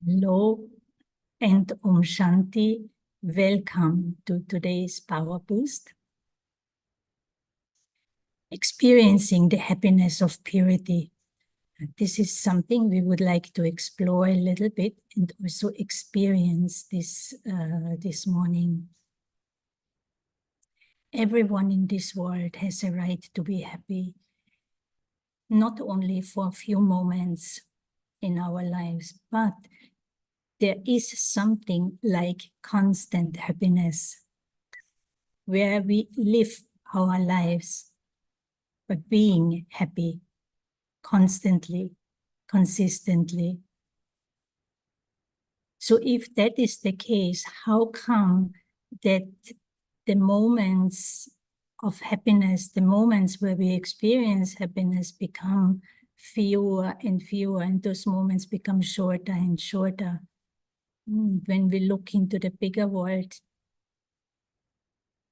Hello and Om Shanti. Welcome to today's Power Boost. Experiencing the happiness of purity. This is something we would like to explore a little bit and also experience this morning. Everyone in this world has a right to be happy, not only for a few moments in our lives, but there is something like constant happiness, where we live our lives by being happy constantly, consistently. So if that is the case, how come that the moments of happiness, the moments where we experience happiness become fewer and fewer, and those moments become shorter and shorter? When we look into the bigger world,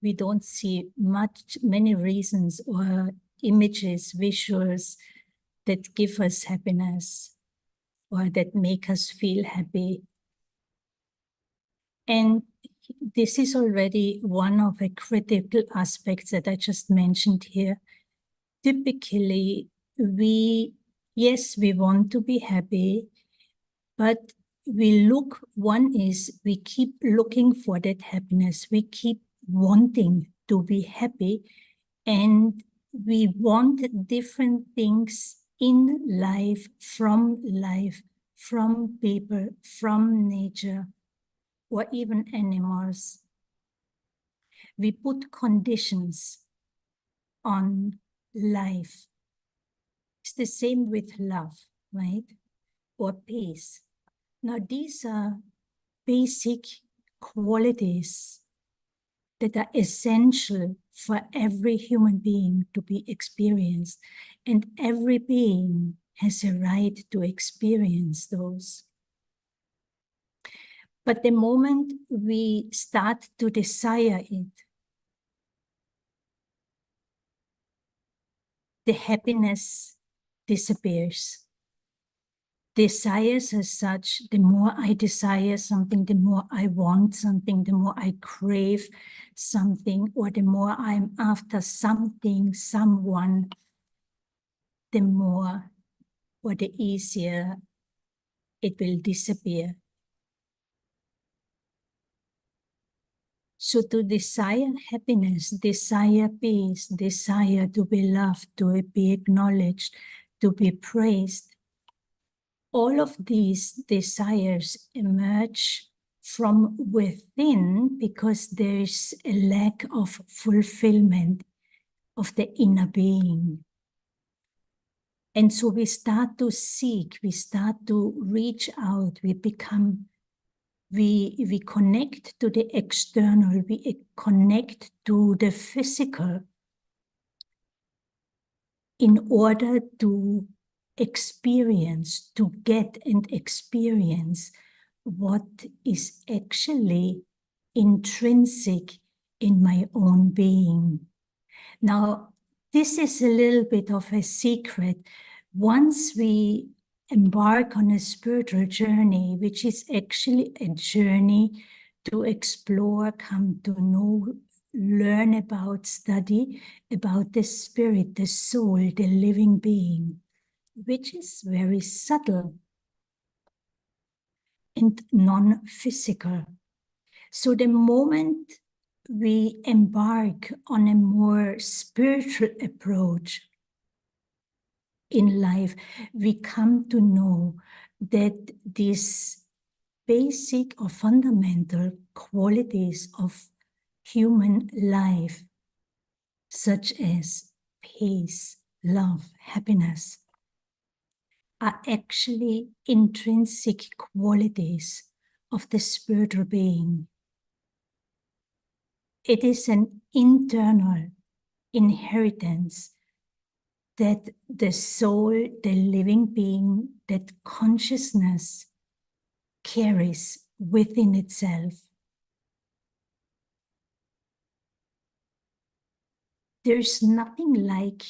we don't see many reasons or images, visuals that give us happiness or that make us feel happy. And this is already one of the critical aspects that I just mentioned here. Typically, we want to be happy, but one is we keep looking for that happiness. We keep wanting to be happy, and we want different things in life, from people, from nature, or even animals. We put conditions on life. It's the same with love, right? Or peace. Now, these are basic qualities that are essential for every human being to be experienced. And every being has a right to experience those. But the moment we start to desire it, the happiness disappears. Desires as such, the more I desire something, the more I want something, the more I crave something, or the more I'm after something, someone, the more or the easier it will disappear. So to desire happiness, desire peace, desire to be loved, to be acknowledged, to be praised, all of these desires emerge from within because there is a lack of fulfillment of the inner being. And so we start to seek, we start to reach out, we connect to the external, we connect to the physical in order to experience, to get and experience what is actually intrinsic in my own being. Now, this is a little bit of a secret. Once we embark on a spiritual journey, which is actually a journey to explore, come to know, learn about, study about the spirit, the soul, the living being, which is very subtle and non-physical. So the moment we embark on a more spiritual approach in life, we come to know that these basic or fundamental qualities of human life, such as peace, love, happiness, are actually intrinsic qualities of the spiritual being. It is an internal inheritance that the soul, the living being, that consciousness carries within itself. There's nothing like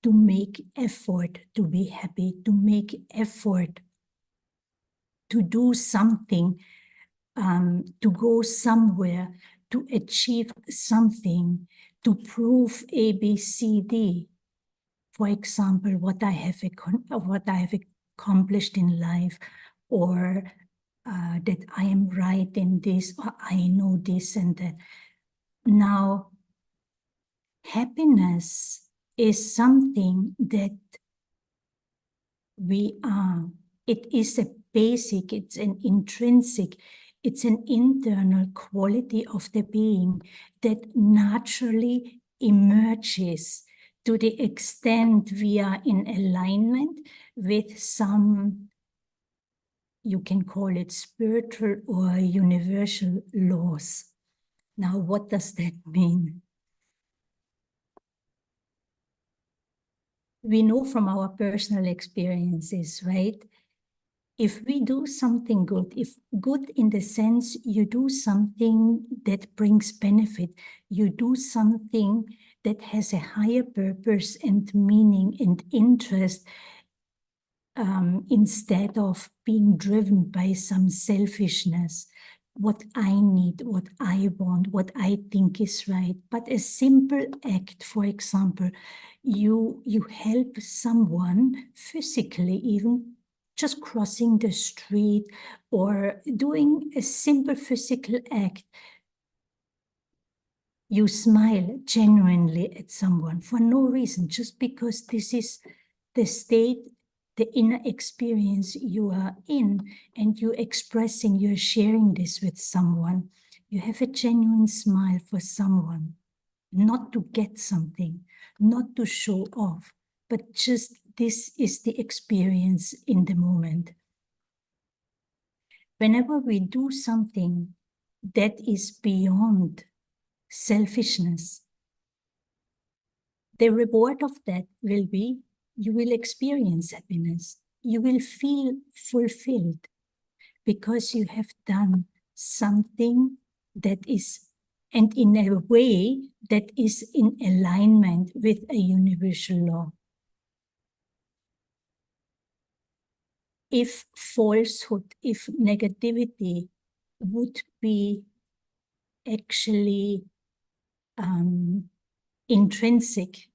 to make effort to be happy, to make effort to do something, to go somewhere, to achieve something, to prove A, B, C, D. For example, what I have accomplished in life, or that I am right in this, or I know this and that. Now, happiness is something that we are. It is a basic, it's an intrinsic, it's an internal quality of the being that naturally emerges to the extent we are in alignment with some, you can call it spiritual or universal laws. Now, what does that mean? We know from our personal experiences, right? If we do something good, if good in the sense you do something that brings benefit, you do something that has a higher purpose and meaning and interest, instead of being driven by some selfishness, what I need, what I want, what I think is right. But a simple act, for example, you help someone physically, even just crossing the street or doing a simple physical act. You smile genuinely at someone for no reason, just because this is the state, the inner experience you are in, and you're expressing, you're sharing this with someone. You have a genuine smile for someone, not to get something, not to show off, but just this is the experience in the moment. Whenever we do something that is beyond selfishness, the reward of that will be you will experience happiness. You will feel fulfilled because you have done something that is, and in a way that is in alignment with a universal law. If falsehood, if negativity would be actually intrinsic,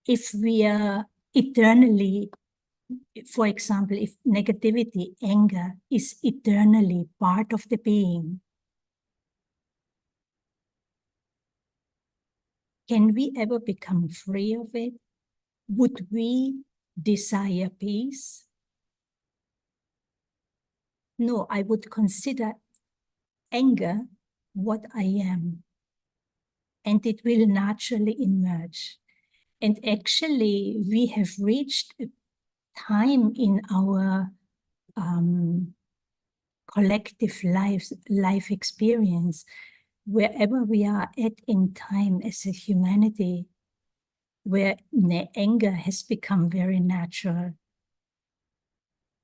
if we are eternally, for example, if negativity, anger is eternally part of the being, can we ever become free of it? Would we desire peace? No, I would consider anger what I am, and it will naturally emerge. And actually, we have reached a time in our collective life experience, wherever we are at in time as a humanity, where anger has become very natural.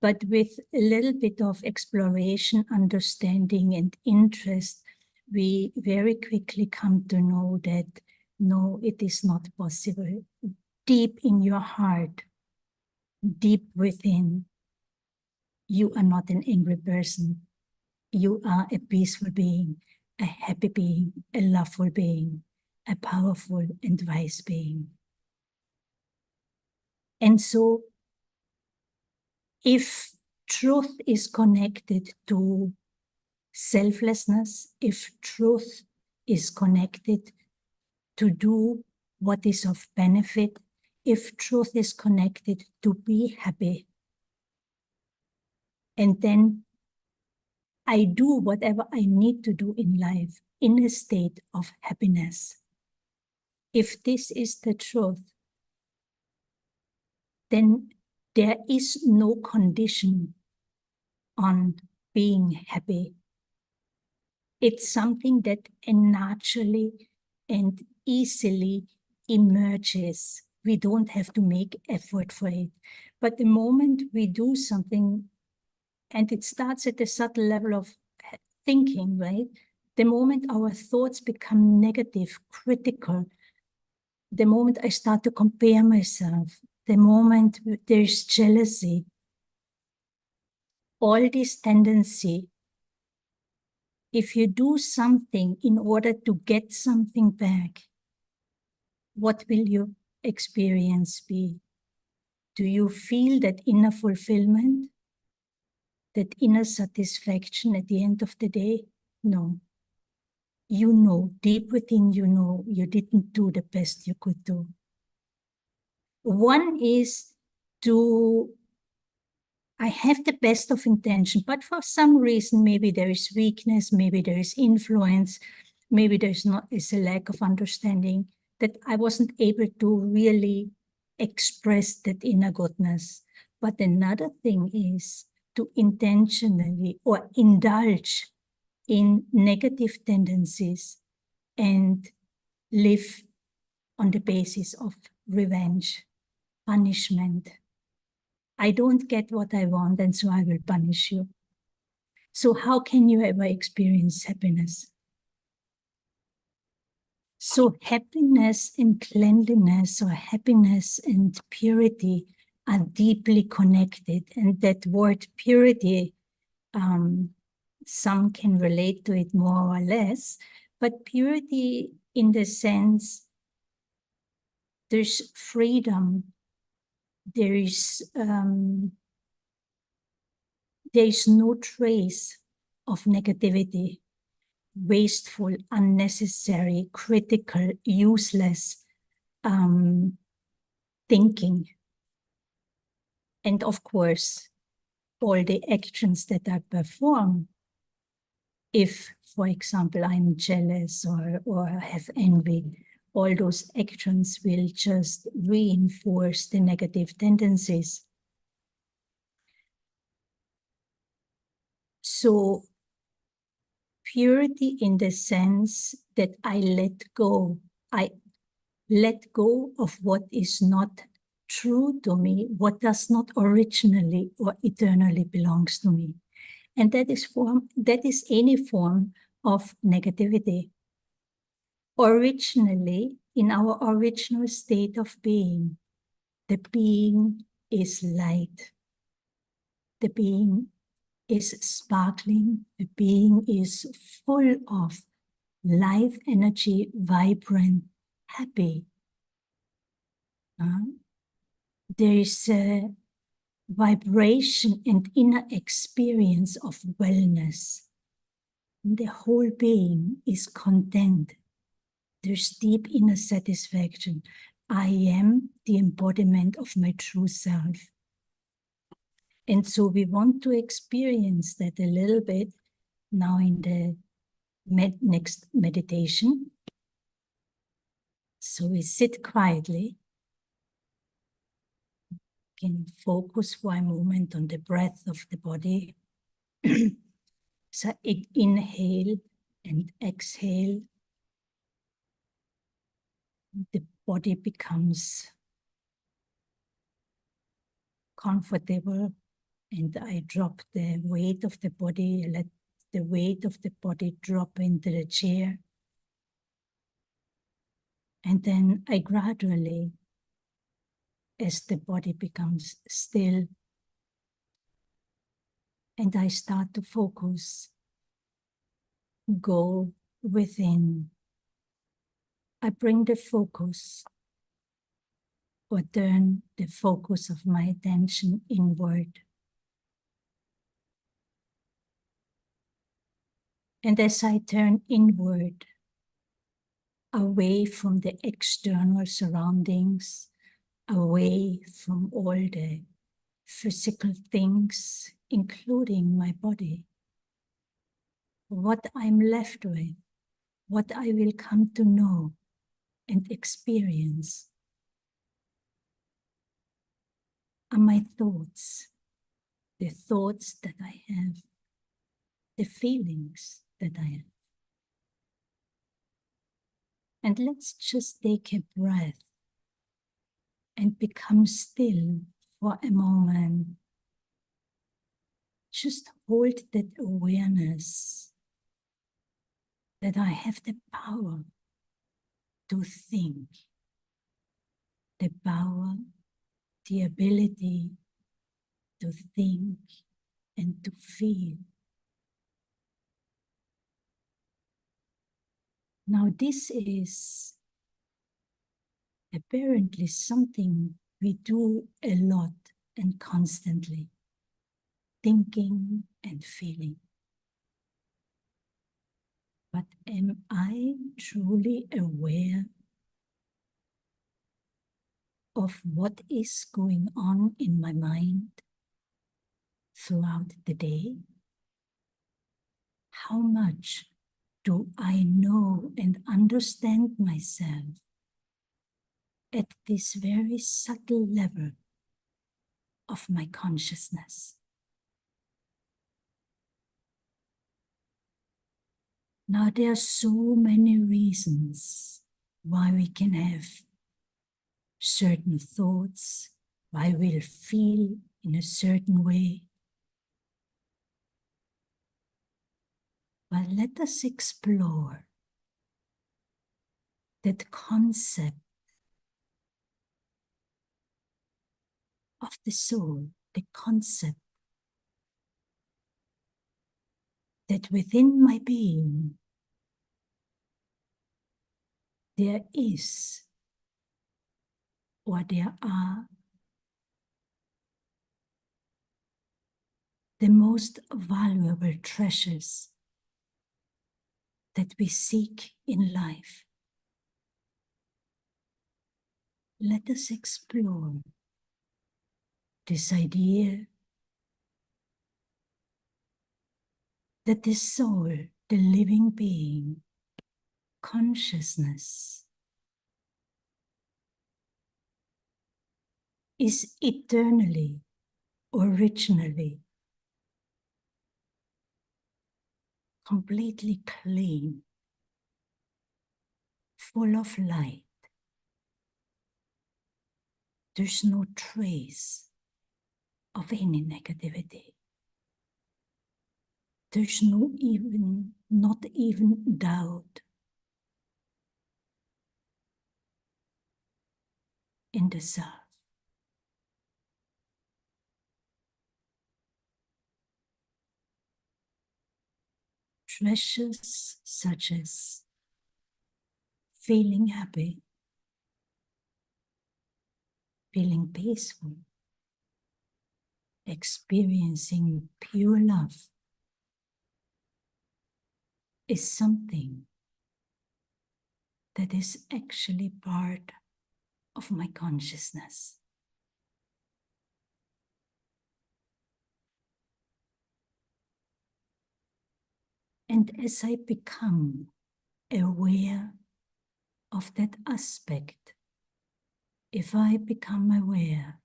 But with a little bit of exploration, understanding, and interest, we very quickly come to know that no, it is not possible. Deep in your heart, deep within, you are not an angry person. You are a peaceful being, a happy being, a loveful being, a powerful and wise being. And so, if truth is connected to selflessness, if truth is connected to do what is of benefit, if truth is connected to be happy, and then I do whatever I need to do in life in a state of happiness. If this is the truth, then there is no condition on being happy. It's something that naturally and easily emerges. We don't have to make effort for it. But the moment we do something, and it starts at a subtle level of thinking, right? The moment our thoughts become negative, critical, the moment I start to compare myself, the moment there's jealousy, all this tendency, if you do something in order to get something back, what will your experience be? Do you feel that inner fulfillment, that inner satisfaction at the end of the day? No. You know, deep within you know, you didn't do the best you could do. One is to, I have the best of intention, but for some reason, maybe there is weakness, maybe there is influence, maybe is a lack of understanding, that I wasn't able to really express that inner goodness. But another thing is to intentionally or indulge in negative tendencies and live on the basis of revenge, punishment. I don't get what I want, and so I will punish you. So how can you ever experience happiness? So happiness and cleanliness, or happiness and purity, are deeply connected. And that word purity, some can relate to it more or less, but purity in the sense there's freedom, there's no trace of negativity, wasteful, unnecessary, critical, useless thinking. And of course, all the actions that I perform, if, for example, I'm jealous or have envy, all those actions will just reinforce the negative tendencies. So purity in the sense that I let go of what is not true to me, what does not originally or eternally belongs to me. And that is any form of negativity. Originally, in our original state of being, the being is light. The being is sparkling. The being is full of life energy, vibrant, happy. There is a vibration and inner experience of wellness. The whole being is content. There's deep inner satisfaction. I am the embodiment of my true self. And so we want to experience that a little bit now in the next meditation. So we sit quietly, can focus for a moment on the breath of the body. So inhale and exhale. The body becomes comfortable, and I drop the weight of the body, let the weight of the body drop into the chair. And then I gradually, as the body becomes still, and I start to focus, go within. I bring the focus, or turn the focus of my attention inward. And as I turn inward, away from the external surroundings, away from all the physical things, including my body, what I'm left with, what I will come to know and experience, are my thoughts, the thoughts that I have, the feelings that I have. And let's just take a breath and become still for a moment. Just hold that awareness that I have the power to think, the power, the ability to think and to feel. Now, this is apparently something we do a lot and constantly, thinking and feeling. But am I truly aware of what is going on in my mind throughout the day? How much do I know and understand myself at this very subtle level of my consciousness? Now, there are so many reasons why we can have certain thoughts, why we'll feel in a certain way. But let us explore that concept of the soul, the concept that within my being there is, or there are, the most valuable treasures that we seek in life. Let us explore this idea that the soul, the living being, consciousness, is eternally, originally, completely clean, full of light. There's no trace of any negativity. There's not even doubt in the self. Treasures such as feeling happy, feeling peaceful, experiencing pure love is something that is actually part of my consciousness. And as I become aware of that aspect, if I become aware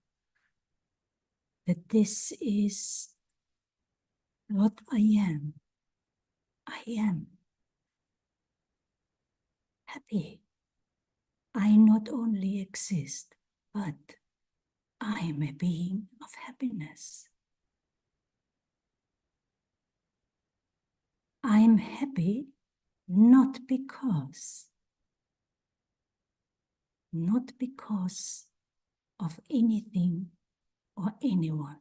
that this is what I am happy. I not only exist, but I am a being of happiness. I am happy not because of anything or anyone.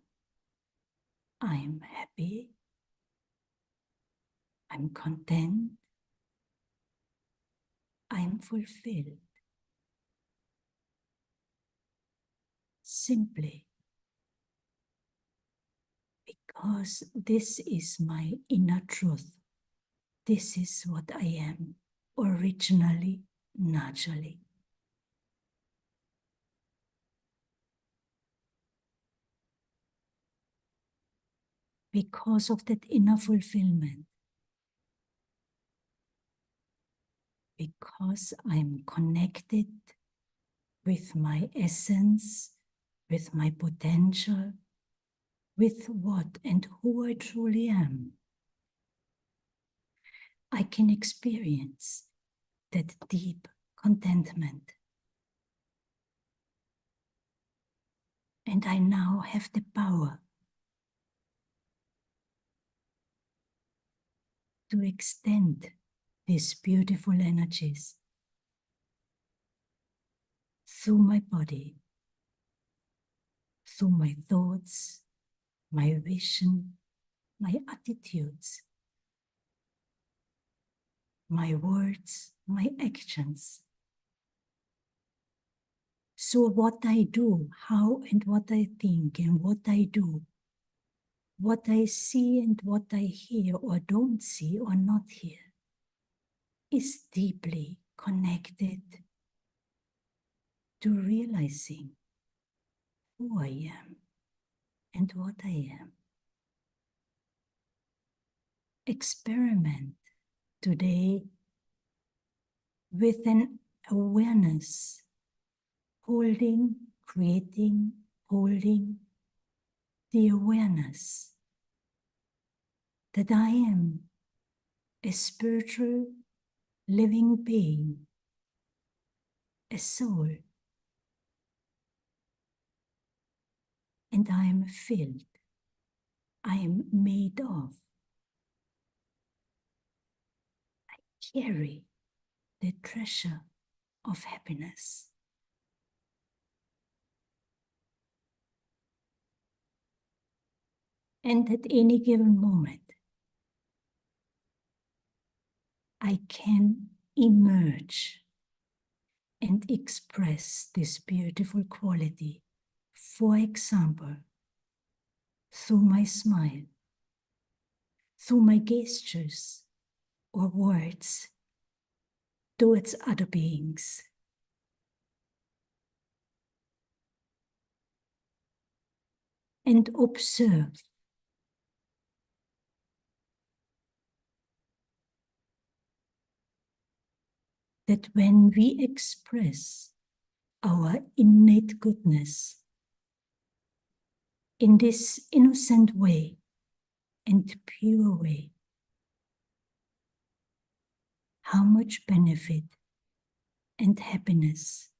I am happy, I'm content, I'm fulfilled. Simply because this is my inner truth. This is what I am originally, naturally. Because of that inner fulfillment, because I'm connected with my essence, with my potential, with what and who I truly am, I can experience that deep contentment. And I now have the power to extend these beautiful energies through my body, through my thoughts, my vision, my attitudes, my words, my actions. So what I do, how and what I think and what I do, what I see and what I hear or don't see or not hear, is deeply connected to realizing who I am and what I am. Experiment today with an awareness, holding, creating, holding the awareness that I am a spiritual living being, a soul, and I am filled, I am made of, carry the treasure of happiness. And at any given moment, I can emerge and express this beautiful quality, for example, through my smile, through my gestures or words towards other beings. And observe that when we express our innate goodness in this innocent way and pure way, how much benefit and happiness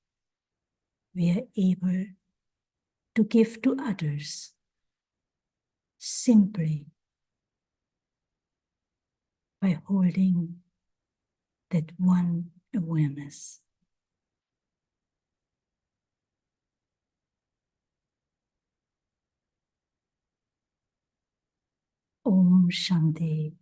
we are able to give to others simply by holding that one awareness. Om Shanti.